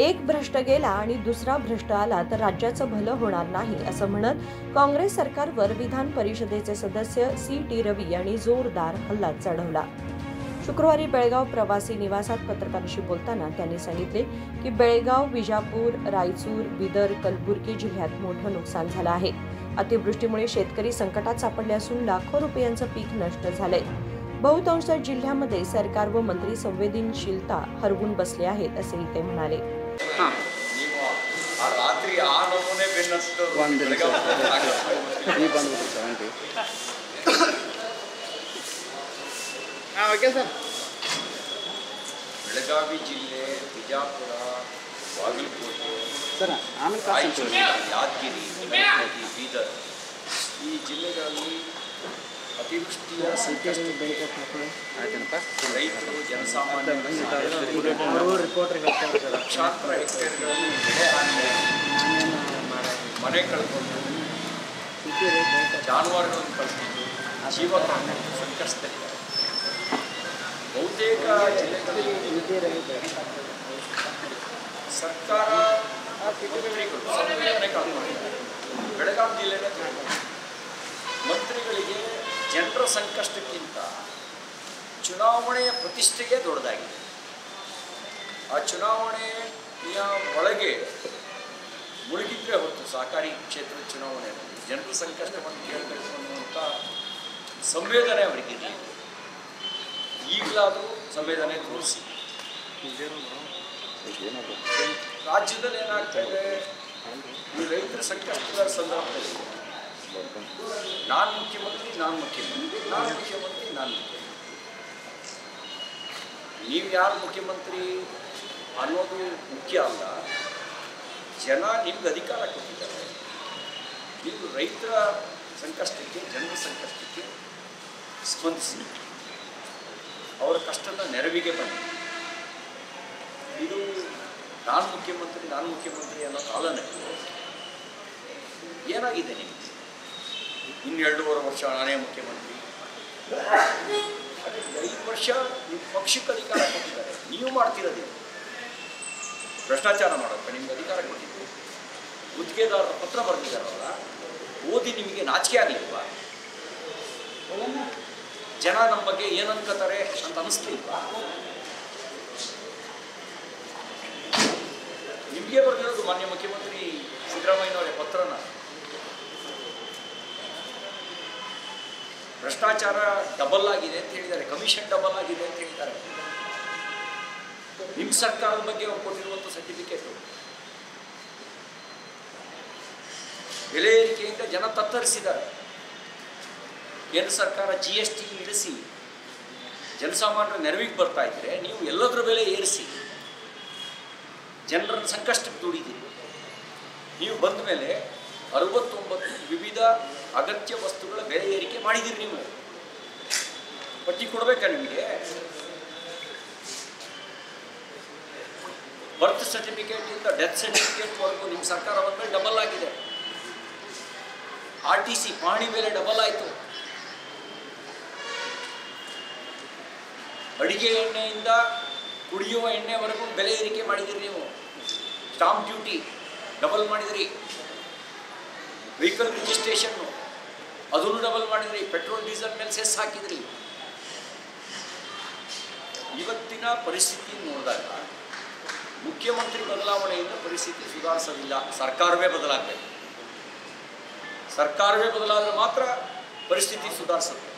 एक भ्रष्ट गेला आणि दुसरा भ्रष्ट आला तर राज्याचं भलं होणार नाही असं म्हणत काँग्रेस सरकारवर विधान परिषदेचे सदस्य सी.टी. रवी यांनी जोरदार हल्ला चढवला। शुक्रवारी बेळगाव प्रवासी निवासात पत्रकारांशी बोलताना त्यांनी सांगितले की बेळगाव, विजापूर, रायचूर, बिदर, कलबुर्गी जिल्ह्यात मोठं नुकसान झालं आहे। अतिवृष्टीमुळे शेतकरी संकटात सापडले असून लाखो रुपयांचं पीक नष्ट झालंय। बहुतांश जिल्ह्यामध्ये सरकार व मंत्री संवेदनशीलता हरवून बसले आहेत असेही ते म्हणाले। रात्री ಬೆಳಗಾವಿ ಜಿಲ್ಲೆ, ಬಿಜಾಪುರ, ಬಾಗಲಕೋಟೆ, ರಾಯಚೂರು, ಯಾದಗಿರಿ, ಬೀದರ್ ಈ ಜಿಲ್ಲೆಗಳಲ್ಲಿ ಅತಿವೃಷ್ಟಿಯ ಸಂಕಷ್ಟಕ್ಕೆ ರೈತರು, ಜನಸಾಮಾನ್ಯರು ಲಕ್ಷಾಂತರ ಹೆಕ್ಟೇರ್ಗಳಲ್ಲಿ ಬೆಳೆ ಹಾನಿ, ಮನೆ ಕಳ್ಕೊಂಡು, ಜಾನುವಾರುಗಳನ್ನು ಕಳ್ಕೊಂಡು ಜೀವ ಸಂಕಷ್ಟದಲ್ಲಿದ್ದಾರೆ। ಬಹುತೇಕ ಜಿಲ್ಲೆಗಳಲ್ಲಿ ಸರ್ಕಾರ ಮಂತ್ರಿಗಳು ಸಂವೇದನೆ ಕಳ್ಕೊಂಡಿದ್ದಾರೆ। ಬೆಳಗಾವಿ ಜಿಲ್ಲೆನೇ ಮಂತ್ರಿಗಳಿಗೆ ಜನರ ಸಂಕಷ್ಟಕ್ಕಿಂತ ಚುನಾವಣೆಯ ಪ್ರತಿಷ್ಠೆಗೆ ದೊಡ್ಡದಾಗಿದೆ। ಆ ಚುನಾವಣೆಯ ಒಳಗೆ ಮುಳುಗಿದ್ರೆ ಹೊರತು ಸಹಕಾರಿ ಕ್ಷೇತ್ರದ ಚುನಾವಣೆಯಲ್ಲಿ ಜನರ ಸಂಕಷ್ಟವನ್ನು ಕೇಳಬೇಕು ಅನ್ನುವಂಥ ಸಂವೇದನೆ ಅವರಿಗಿರಲಿಲ್ಲ। ಈಗಲಾದರೂ ಸಂವೇದನೆ ತೋರಿಸಿ। ರಾಜ್ಯದಲ್ಲಿ ಏನಾಗ್ತದೆ, ಈ ರೈತರ ಸಂಕಷ್ಟದ ಸಂದರ್ಭದಲ್ಲಿ ನಾನು ಮುಖ್ಯಮಂತ್ರಿ ನೀವು ಯಾರು ಮುಖ್ಯಮಂತ್ರಿ ಅನ್ನೋದು ಮುಖ್ಯ ಅಲ್ಲ, ಜನ ನಿಮ್ಗೆ ಅಧಿಕಾರ ಕೊಟ್ಟಿದ್ದಾರೆ। ನೀವು ರೈತರ ಸಂಕಷ್ಟಕ್ಕೆ, ಜನರ ಸಂಕಷ್ಟಕ್ಕೆ ಸ್ಪಂದಿಸಿ, ಅವರ ಕಷ್ಟದ ನೆರವಿಗೆ ಬನ್ನಿ। ಇದು ನಾನು ಮುಖ್ಯಮಂತ್ರಿ ಅನ್ನೋ ಕಾಲನೇ ಏನಾಗಿದೆ ನಿಮಗೆ? ಇನ್ನು 2.5 ವರ್ಷ ನಾನೇ ಮುಖ್ಯಮಂತ್ರಿ, 5 ವರ್ಷ ನಿಮ್ಮ ಪಕ್ಷಕ್ಕೆ ಅಧಿಕಾರ ಕೊಟ್ಟಿದ್ದಾರೆ, ನೀವು ಮಾಡ್ತಿರೋದಿಲ್ಲ। ಭ್ರಷ್ಟಾಚಾರ ಮಾಡೋಕ್ಕೆ ನಿಮ್ಗೆ ಅಧಿಕಾರ ಕೊಟ್ಟಿದ್ದು, ಗುತ್ತಿಗೆದಾರರ ಪತ್ರ ಬರೆದಿದ್ದಾರಲ್ಲ, ಓದಿ ನಿಮಗೆ ನಾಚಿಕೆ ಆಗಲಿಲ್ವಾ? ಜನ ನಮ್ಮ ಬಗ್ಗೆ ಏನನ್ಕೋತಾರೆ ಅಂತ ಅನಿಸ್ಲಿಲ್ವಾ? ನಿಮಗೆ ಬರೆದಿರೋದು ಮಾನ್ಯ ಮುಖ್ಯಮಂತ್ರಿ ಸಿದ್ದರಾಮಯ್ಯನವರೇ ಪತ್ರನ, ಭ್ರಷ್ಟಾಚಾರ ಡಬಲ್ ಆಗಿದೆ ಅಂತ ಹೇಳಿದ್ದಾರೆ, ಕಮಿಷನ್ ಡಬಲ್ ಆಗಿದೆ ಅಂತ ಹೇಳಿದ್ದಾರೆ। ನಿಮ್ಮ ಸರ್ಕಾರದ ಬಗ್ಗೆ ಅವ್ರು ಕೊಟ್ಟಿರುವಂಥ ಸರ್ಟಿಫಿಕೇಟು, ಬೆಲೆ ಏರಿಕೆಯಿಂದ ಜನ ತತ್ತರಿಸಿದ್ದಾರೆ। ಕೇಂದ್ರ ಸರ್ಕಾರ GST ಇಳಿಸಿ ಜನಸಾಮಾನ್ಯರ ನೆರವಿಗೆ ಬರ್ತಾ ಇದ್ರೆ, ನೀವು ಎಲ್ಲದರ ಬೆಲೆ ಏರಿಸಿ ಜನರನ್ನು ಸಂಕಷ್ಟಕ್ಕೆ ದೂಡಿದ್ದೀರಿ। ನೀವು ಬಂದ ಮೇಲೆ 69 ವಿವಿಧ ಅಗತ್ಯ ವಸ್ತುಗಳ ಬೆಲೆ ಏರಿಕೆ ಮಾಡಿದ್ದೀರಿ। ನೀವು ಪಟ್ಟಿ ಕೊಡಬೇಕಾ ನಿಮಗೆ? ಬರ್ತ್ ಸರ್ಟಿಫಿಕೇಟಿಂದ ಡೆತ್ ಸರ್ಟಿಫಿಕೇಟ್ವರೆಗೂ ನಿಮ್ಮ ಸರ್ಕಾರ ಬಂದರೆ ಡಬಲ್ ಆಗಿದೆ। RTC ಪಹಣಿ ಬೆಲೆ ಡಬಲ್ ಆಯಿತು। ಅಡಿಗೆ ಎಣ್ಣೆಯಿಂದ ಕುಡಿಯುವ ಎಣ್ಣೆವರೆಗೂ ಬೆಲೆ ಏರಿಕೆ ಮಾಡಿದಿರಿ ನೀವು। ಸ್ಟಾಂಪ್ ಡ್ಯೂಟಿ ಡಬಲ್ ಮಾಡಿದಿರಿ, ವೆಹಿಕಲ್ ರಿಜಿಸ್ಟ್ರೇಷನ್ನು ಅದನ್ನು ಡಬಲ್ ಮಾಡಿದ್ರಿ, ಪೆಟ್ರೋಲ್ ಡೀಸೆಲ್ ಮೇಲೆ ಸೆಸ್ ಹಾಕಿದ್ರಿ। ಇವತ್ತಿನ ಪರಿಸ್ಥಿತಿ ನೋಡಿದಾಗ ಮುಖ್ಯಮಂತ್ರಿ ಬದಲಾವಣೆಯಿಂದ ಪರಿಸ್ಥಿತಿ ಸುಧಾರಿಸೋದಿಲ್ಲ, ಸರ್ಕಾರವೇ ಬದಲಾಗಬೇಕು। ಸರ್ಕಾರವೇ ಬದಲಾದರೆ ಮಾತ್ರ ಪರಿಸ್ಥಿತಿ ಸುಧಾರಿಸುತ್ತೆ।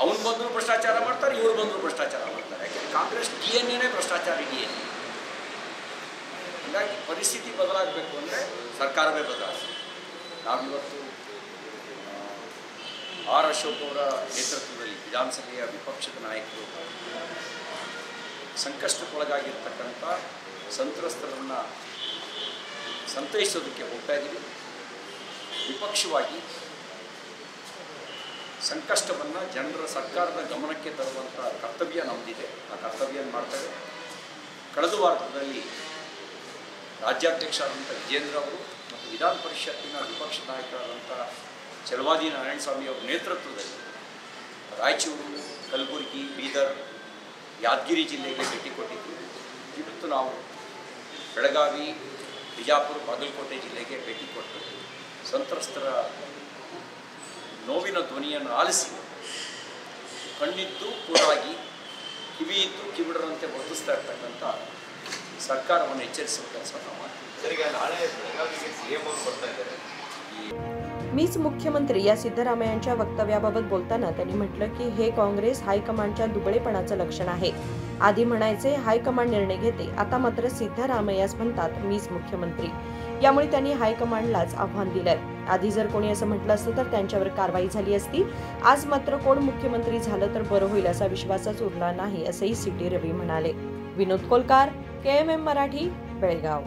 ಅವನು ಬಂದರೂ ಭ್ರಷ್ಟಾಚಾರ ಮಾಡ್ತಾರೆ, ಇವರು ಬಂದರೂ ಭ್ರಷ್ಟಾಚಾರ ಮಾಡ್ತಾರೆ। ಯಾಕೆಂದರೆ ಕಾಂಗ್ರೆಸ್ DNA ಭ್ರಷ್ಟಾಚಾರ DNA। ಹಾಗಾಗಿ ಪರಿಸ್ಥಿತಿ ಬದಲಾಗಬೇಕು ಅಂದರೆ ಸರ್ಕಾರವೇ ಬದಲಾಯಿಸಿ। ನಾವಿವತ್ತು ಆರ್ ಅಶೋಕ್ ಅವರ ನೇತೃತ್ವದಲ್ಲಿ ವಿಧಾನಸಭೆಯ ವಿಪಕ್ಷದ ನಾಯಕರು ಸಂಕಷ್ಟಕ್ಕೊಳಗಾಗಿರ್ತಕ್ಕಂಥ ಸಂತ್ರಸ್ತರನ್ನು ಸಂತೈಸೋದಕ್ಕೆ ಹೋಗ್ತಾ ಇದ್ದೀವಿ। ವಿಪಕ್ಷವಾಗಿ ಸಂಕಷ್ಟವನ್ನು ಜನರ ಸರ್ಕಾರದ ಗಮನಕ್ಕೆ ತರುವಂಥ ಕರ್ತವ್ಯ ನಮ್ಮದಿದೆ, ಆ ಕರ್ತವ್ಯ ಮಾಡ್ತೇವೆ। ಕಳೆದ ವಾರದಲ್ಲಿ ರಾಜ್ಯಾಧ್ಯಕ್ಷರಾದಂಥ ವಿಜೇಂದ್ರ ಅವರು ಮತ್ತು ವಿಧಾನ ಪರಿಷತ್ತಿನ ವಿಪಕ್ಷ ನಾಯಕರಾದಂಥ ಚಲವಾದಿ ನಾರಾಯಣಸ್ವಾಮಿ ಅವರ ನೇತೃತ್ವದಲ್ಲಿ ರಾಯಚೂರು, ಕಲಬುರಗಿ, ಬೀದರ್, ಯಾದಗಿರಿ ಜಿಲ್ಲೆಗೆ ಭೇಟಿ ಕೊಟ್ಟಿದ್ದು। ಈ ನಾವು ಬೆಳಗಾವಿ, ಬಿಜಾಪುರ, ಬಾಗಲಕೋಟೆ ಜಿಲ್ಲೆಗೆ ಭೇಟಿ ಕೊಟ್ಟು ಸಂತ್ರಸ್ತರ ನೋವಿನ ಧ್ವನಿಯನ್ನು ಆಲಿಸಿ ಕಣ್ಣಿದ್ದು ಕೂರಾಗಿ ಕಿವಿಯಿದ್ದು ಕಿವಿಡರಂತೆ ವರ್ತಿಸ್ತಾ ಇರ್ತಕ್ಕಂಥ ಸರ್ಕಾರವನ್ನು ಎಚ್ಚರಿಸುವ ಕೆಲಸ ನಾವು ಮಾಡ್ತೀವಿ. मीच मुख्यमंत्री या सिद्धरामय्यांच्या वक्तव्याबाबत बोलताना त्यांनी म्हटलं की हे काँग्रेस हायकमांडच्या दुबळेपणाचं लक्षण आहे. आधी म्हणायचे हायकमांड निर्णय घेते, आता मात्र सिद्धरामय्याच म्हणतात मीच मुख्यमंत्री. यामुळे त्यांनी हायकमांडलाच आव्हान दिलंय. आधी जर कोणी असं म्हटलं असतं तर त्यांच्यावर कारवाई झाली असती. आज मात्र कोण मुख्यमंत्री झालं तर बरं होईल असा विश्वासच उरला नाही, असंही सीटी रवी म्हणाले. विनोद कोलकार, KMM मराठी, बेळगाव.